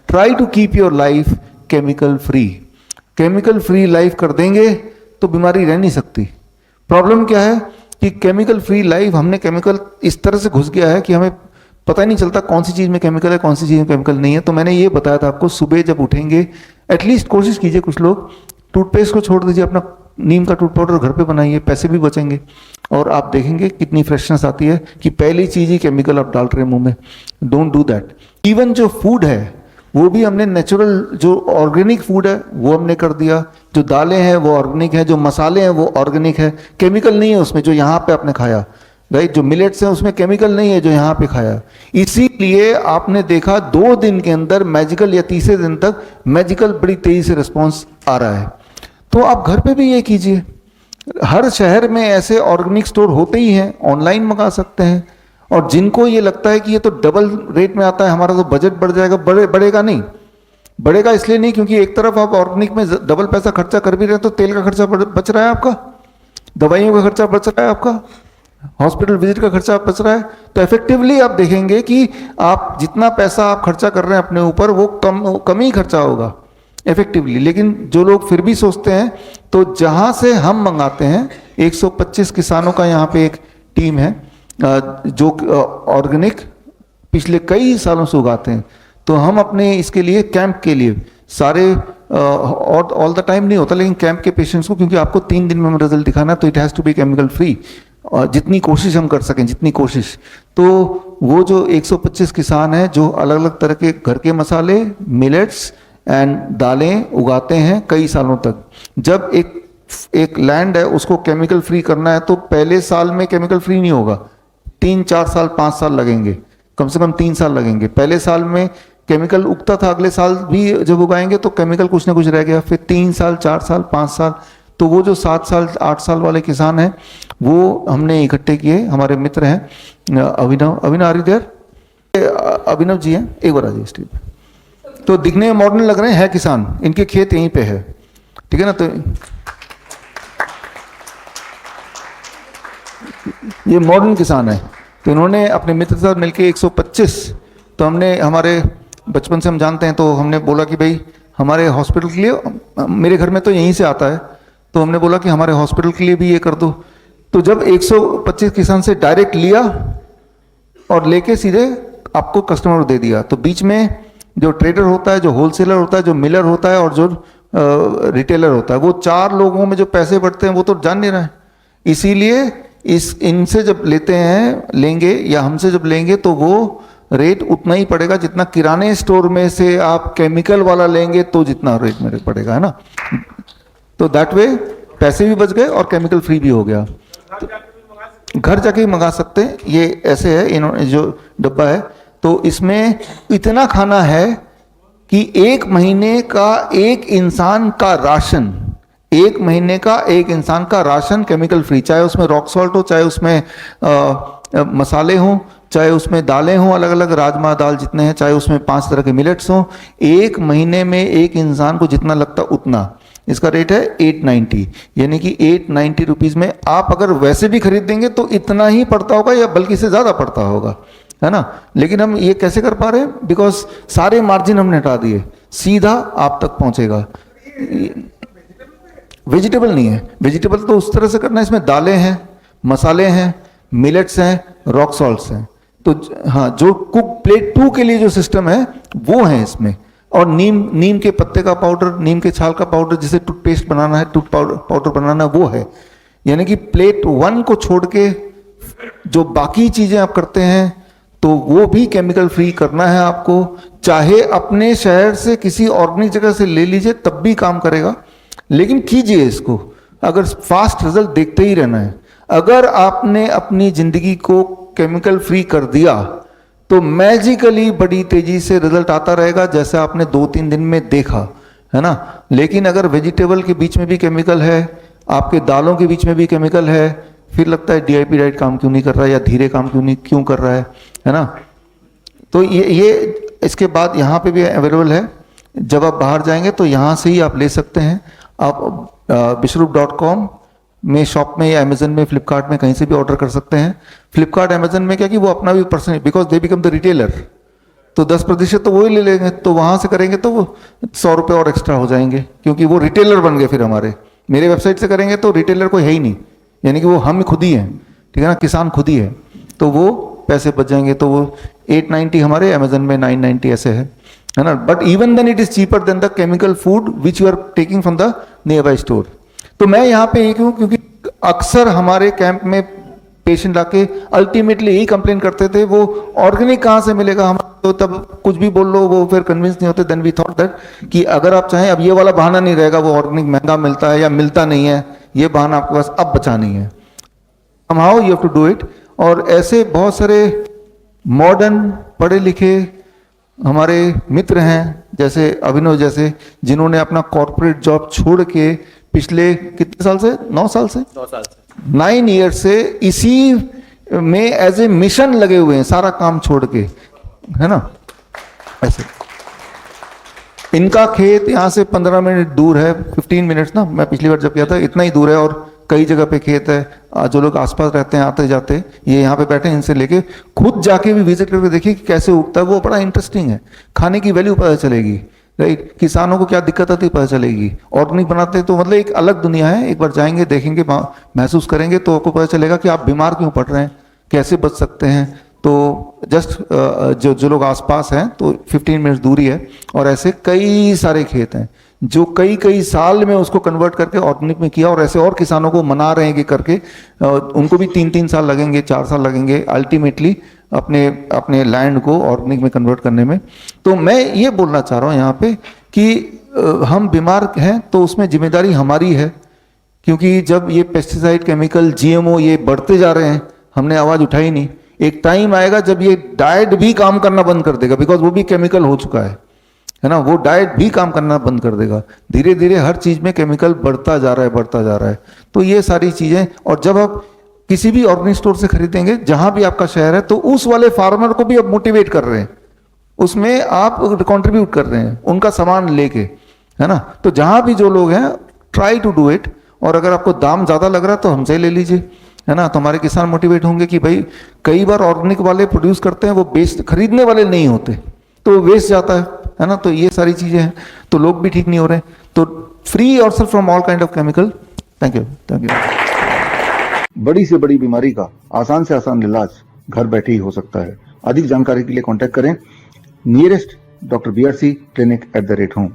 Try to keep your life chemical free. Chemical free life कर देंगे तो बीमारी रह नहीं सकती। प्रॉब्लम क्या है कि केमिकल फ्री लाइफ, हमने केमिकल इस तरह से घुस गया है कि हमें पता ही नहीं चलता कौन सी चीज़ में केमिकल है, कौन सी चीज़ में केमिकल नहीं है। तो मैंने ये बताया था आपको, सुबह जब उठेंगे एटलीस्ट कोशिश कीजिए, कुछ लोग टूथपेस्ट को छोड़ दीजिए, अपना नीम का टूथ पाउडर घर पे बनाइए, पैसे भी बचेंगे और आप देखेंगे कितनी फ्रेशनेस आती है कि पहली चीज़ ही केमिकल आप डाल रहे हैं मुंह में। Don't do that. इवन जो फूड है वो भी हमने नेचुरल, जो ऑर्गेनिक फूड है वो हमने कर दिया, जो दालें हैं वो ऑर्गेनिक है, जो मसाले हैं वो ऑर्गेनिक है, केमिकल नहीं है उसमें जो यहाँ पे आपने खाया, राइट। जो मिलेट्स हैं उसमें केमिकल नहीं है जो यहाँ पे खाया। इसीलिए आपने देखा 2 दिन के अंदर मैजिकल, या तीसरे दिन तक मैजिकल बड़ी तेजी से रिस्पॉन्स आ रहा है। तो आप घर पे भी ये कीजिए। हर शहर में ऐसे ऑर्गेनिक स्टोर होते ही हैं, ऑनलाइन मंगा सकते हैं। और जिनको ये लगता है कि ये तो डबल रेट में आता है, हमारा तो बजट बढ़ जाएगा, बढ़ेगा नहीं। बढ़ेगा इसलिए नहीं क्योंकि एक तरफ आप ऑर्गेनिक में डबल पैसा खर्चा कर भी रहे हैं, तो तेल का खर्चा बच रहा है आपका, दवाइयों का खर्चा बच रहा है आपका, हॉस्पिटल विजिट का खर्चा बच रहा है। तो इफेक्टिवली आप देखेंगे कि आप जितना पैसा आप खर्चा कर रहे हैं अपने ऊपर, वो कम ही खर्चा होगा इफेक्टिवली। लेकिन जो लोग फिर भी सोचते हैं, तो जहां से हम मंगाते हैं, 125 किसानों का यहाँ पे एक टीम है जो ऑर्गेनिक पिछले कई सालों से उगाते हैं। तो हम अपने इसके लिए, कैंप के लिए, सारे ऑल द टाइम नहीं होता, लेकिन कैंप के पेशेंट्स को, क्योंकि आपको 3 दिन में रिजल्ट दिखाना, तो it has to be chemical free. जितनी कोशिश हम कर सकें, जितनी कोशिश। तो वो जो 125 किसान हैं जो अलग अलग तरह के घर के मसाले, मिलेट्स एंड दालें उगाते हैं कई सालों तक। जब एक लैंड है उसको केमिकल फ्री करना है, तो पहले साल में केमिकल फ्री नहीं होगा, 3-4 साल 5 साल लगेंगे, कम से कम 3 साल लगेंगे। पहले साल में केमिकल उगता था, अगले साल भी जब उगाएंगे तो केमिकल कुछ ना कुछ रह गया, फिर 3 साल 4 साल 5 साल। तो वो जो 7 साल 8 साल वाले किसान हैं वो हमने इकट्ठे किए। हमारे मित्र हैं अभिनव आरिदेर, अभिनव जी हैं, एक बार आ जाइए स्टेज पे। तो दिखने में मॉडर्न लग रहे हैं किसान, इनके खेत यहीं पे है, ठीक है ना। तो ये मॉडर्न किसान है। तो इन्होंने अपने मित्र के साथ मिलकर 125, तो हमने, हमारे बचपन से हम जानते हैं, तो हमने बोला कि भाई हमारे हॉस्पिटल के लिए, मेरे घर में तो यहीं से आता है, तो हमने बोला कि हमारे हॉस्पिटल के लिए भी ये कर दो। तो जब 125 किसान से डायरेक्ट लिया और लेके सीधे आपको कस्टमर को दे दिया, तो बीच में जो ट्रेडर होता है, जो होलसेलर होता है, जो मिलर होता है और जो रिटेलर होता है, वो 4 लोगों में जो पैसे बढ़ते हैं वो तो जान नहीं रहा है। इसीलिए इनसे जब लेंगे या हमसे जब लेंगे, तो वो रेट उतना ही पड़ेगा जितना किराने स्टोर में से आप केमिकल वाला लेंगे तो जितना रेट में पड़ेगा, है ना। तो दैट वे पैसे भी बच गए और केमिकल फ्री भी हो गया। तो घर जाके भी मंगा सकते हैं। ये ऐसे है, इन्होंने जो डब्बा है, तो इसमें इतना खाना है कि 1 महीने का एक इंसान का राशन, 1 महीने का एक इंसान का राशन केमिकल फ्री। चाहे उसमें रॉक सॉल्ट हो, चाहे उसमें मसाले हों, चाहे उसमें दालें हों, अलग अलग राजमा दाल जितने हैं, चाहे उसमें 5 तरह के मिलेट्स हों, 1 महीने में एक इंसान को जितना लगता उतना। इसका रेट है 890, यानी कि 890 रुपीज़ में आप अगर वैसे भी खरीद देंगे तो इतना ही पड़ता होगा, या बल्कि से ज़्यादा पड़ता होगा, है ना। लेकिन हम ये कैसे कर पा रहे हैं? बिकॉज सारे मार्जिन हमने हटा दिए, सीधा आप तक पहुंचेगा। वेजिटेबल नहीं है, वेजिटेबल तो उस तरह से करना है, इसमें दालें हैं, मसाले हैं, मिलेट्स हैं, रॉक सॉल्ट्स हैं। तो हाँ, जो कुक प्लेट 2 के लिए जो सिस्टम है वो है इसमें। और नीम के पत्ते का पाउडर, नीम के छाल का पाउडर, जिसे टूथपेस्ट बनाना है, टूथ पाउडर बनाना, वो है। यानी कि प्लेट 1 को छोड़ के जो बाकी चीजें आप करते हैं, तो वो भी केमिकल फ्री करना है आपको। चाहे अपने शहर से किसी ऑर्गेनिक जगह से ले लीजिए, तब भी काम करेगा, लेकिन कीजिए इसको। अगर फास्ट रिजल्ट देखते ही रहना है, अगर आपने अपनी जिंदगी को केमिकल फ्री कर दिया, तो मैजिकली बड़ी तेजी से रिजल्ट आता रहेगा, जैसे आपने 2-3 दिन में देखा, है ना। लेकिन अगर वेजिटेबल के बीच में भी केमिकल है, आपके दालों के बीच में भी केमिकल है, फिर लगता है डीआईपी डाइट काम क्यों नहीं कर रहा है, या धीरे काम क्यों कर रहा है ना। तो ये इसके बाद यहाँ पे भी अवेलेबल है। जब आप बाहर जाएंगे तो यहाँ से ही आप ले सकते हैं। आप विश्वरूप.com में, शॉप में, या अमेजन में, फ्लिपकार्ट में, कहीं से भी ऑर्डर कर सकते हैं। फ्लिपकार्ट अमेजन में क्या कि वो अपना भी person, because they become the retailer, तो 10% तो वो ही ले लेंगे, तो वहां से करेंगे तो वो 100 रुपये और एक्स्ट्रा हो जाएंगे, क्योंकि वो रिटेलर बन गए फिर हमारे। मेरे वेबसाइट से करेंगे तो रिटेलर कोई है ही नहीं, यानी कि वो हम खुद ही हैं, ठीक है ना, किसान खुद ही है, तो वो पैसे बच जाएंगे। तो वो 890 हमारे अमेजन में 990 ऐसे है ना। But even then it is cheaper than the chemical food which you are taking from the nearby store. तो मैं यहाँ पे एक हूँ क्योंकि अक्सर हमारे कैंप में पेशेंट आके अल्टीमेटली यही कंप्लेन करते थे, वो ऑर्गेनिक कहाँ से मिलेगा, हम तो तब कुछ भी बोल लो वो फिर कन्विंस नहीं होते। देन वी थॉट दैट कि अगर आप चाहें, अब ये वाला बहाना नहीं रहेगा वो ऑर्गेनिक महंगा मिलता है या मिलता नहीं है, ये बहाना आपके पास अब बचा नहीं है, somehow you have to do it। और ऐसे बहुत सारे मॉडर्न पढ़े लिखे हमारे मित्र हैं, जैसे अभिनव जैसे, जिन्होंने अपना कॉर्पोरेट जॉब छोड़ के पिछले कितने साल से 9 साल से 9 ईयर से इसी में एज ए मिशन लगे हुए हैं, सारा काम छोड़ के, है ना। ऐसे इनका खेत यहाँ से 15 मिनट दूर है, 15 मिनट्स ना, मैं पिछली बार जब किया था इतना ही दूर है, और कई जगह पे खेत है। जो लोग आसपास रहते हैं आते जाते, ये यहाँ पे बैठे हैं, इनसे लेके खुद जाके भी विजिट करके देखिए कि कैसे उगता है, वो बड़ा इंटरेस्टिंग है। खाने की वैल्यू पता चलेगी, राइट, किसानों को क्या दिक्कत आती है पता चलेगी। ऑर्गेनिक बनाते तो मतलब एक अलग दुनिया है, एक बार जाएंगे देखेंगे महसूस करेंगे तो आपको पता चलेगा कि आप बीमार क्यों पड़ रहे हैं, कैसे बच सकते हैं। तो जस्ट जो लोग आसपास हैं तो 15 मिनट्स दूरी है, और ऐसे कई सारे खेत हैं जो कई साल में उसको कन्वर्ट करके ऑर्गेनिक में किया, और ऐसे और किसानों को मना रहे हैं कि करके उनको भी 3-3 साल लगेंगे, 4 साल लगेंगे अल्टीमेटली अपने लैंड को ऑर्गेनिक में कन्वर्ट करने में। तो मैं ये बोलना चाह रहा हूँ यहाँ पे कि हम बीमार हैं तो उसमें जिम्मेदारी हमारी है, क्योंकि जब ये पेस्टिसाइड, केमिकल, GMO ये बढ़ते जा रहे हैं, हमने आवाज़ उठाई नहीं। एक टाइम आएगा जब ये डाइट भी काम करना बंद कर देगा, बिकॉज वो भी केमिकल हो चुका है ना, वो डाइट भी काम करना बंद कर देगा। धीरे धीरे हर चीज में केमिकल बढ़ता जा रहा है। तो ये सारी चीजें, और जब आप किसी भी ऑर्गेनिक स्टोर से खरीदेंगे जहां भी आपका शहर है, तो उस वाले फार्मर को भी आप मोटिवेट कर रहे हैं, उसमें आप कंट्रीब्यूट कर रहे हैं उनका सामान लेके, है ना। तो जहां भी जो लोग हैं, ट्राई टू डू इट। और अगर आपको दाम ज्यादा लग रहा है तो हमसे ले लीजिए, है ना। तो हमारे किसान मोटिवेट होंगे कि भाई कई बार ऑर्गेनिक वाले प्रोड्यूस करते हैं, वो बेस्ट खरीदने वाले नहीं होते, तो वेस्ट जाता है ना। तो ये सारी चीजें हैं, तो लोग भी ठीक नहीं हो रहे। तो free yourself from all kind of chemical. Thank you. बड़ी से बड़ी बीमारी का आसान से आसान इलाज घर बैठे ही हो सकता है। अधिक जानकारी के लिए कांटेक्ट करें nearest doctor BRC clinic @home।